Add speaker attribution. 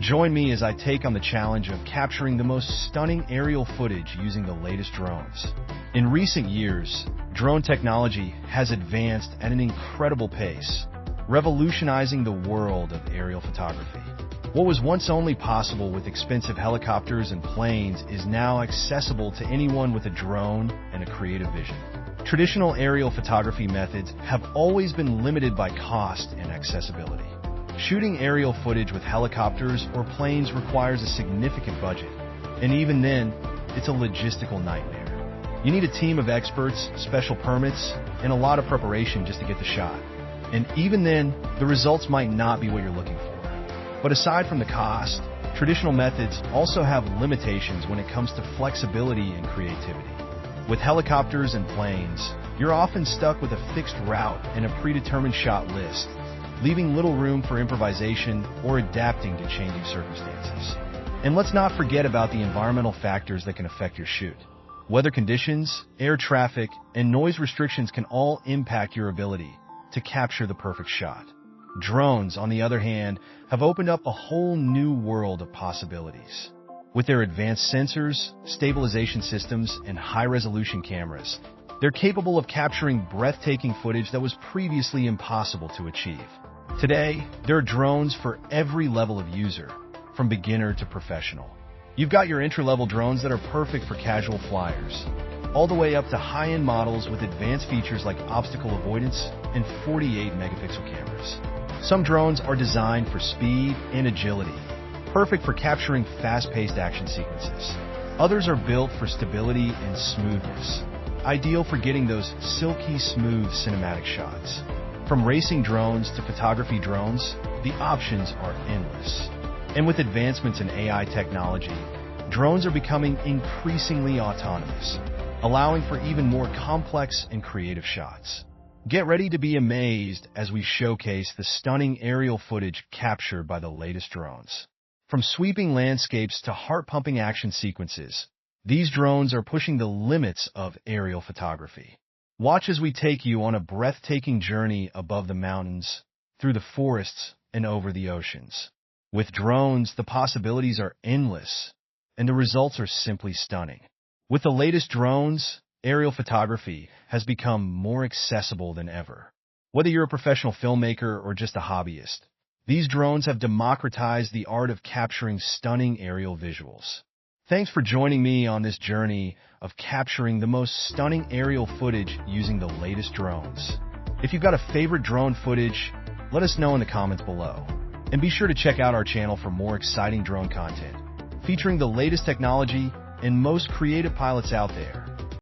Speaker 1: Join me as I take on the challenge of capturing the most stunning aerial footage using the latest drones. In recent years, drone technology has advanced at an incredible pace, revolutionizing the world of aerial photography. What was once only possible with expensive helicopters and planes is now accessible to anyone with a drone and a creative vision. Traditional aerial photography methods have always been limited by cost and accessibility. Shooting aerial footage with helicopters or planes requires a significant budget, and even then, it's a logistical nightmare. You need a team of experts, special permits, and a lot of preparation just to get the shot. And even then, the results might not be what you're looking for. But aside from the cost, traditional methods also have limitations when it comes to flexibility and creativity. With helicopters and planes, you're often stuck with a fixed route and a predetermined shot list, leaving little room for improvisation or adapting to changing circumstances. And let's not forget about the environmental factors that can affect your shoot. Weather conditions, air traffic, and noise restrictions can all impact your ability to capture the perfect shot. Drones, on the other hand, have opened up a whole new world of possibilities. With their advanced sensors, stabilization systems, and high-resolution cameras, they're capable of capturing breathtaking footage that was previously impossible to achieve. Today, there are drones for every level of user, from beginner to professional. You've got your entry-level drones that are perfect for casual flyers, all the way up to high-end models with advanced features like obstacle avoidance and 48-megapixel cameras. Some drones are designed for speed and agility, perfect for capturing fast-paced action sequences. Others are built for stability and smoothness, ideal for getting those silky smooth cinematic shots. From racing drones to photography drones, the options are endless. And with advancements in AI technology, drones are becoming increasingly autonomous, allowing for even more complex and creative shots. Get ready to be amazed as we showcase the stunning aerial footage captured by the latest drones. From sweeping landscapes to heart-pumping action sequences, these drones are pushing the limits of aerial photography. Watch as we take you on a breathtaking journey above the mountains, through the forests, and over the oceans. With drones, the possibilities are endless, and the results are simply stunning. With the latest drones, aerial photography has become more accessible than ever. Whether you're a professional filmmaker or just a hobbyist, these drones have democratized the art of capturing stunning aerial visuals. Thanks for joining me on this journey of capturing the most stunning aerial footage using the latest drones. If you've got a favorite drone footage, let us know in the comments below. And be sure to check out our channel for more exciting drone content, featuring the latest technology and most creative pilots out there.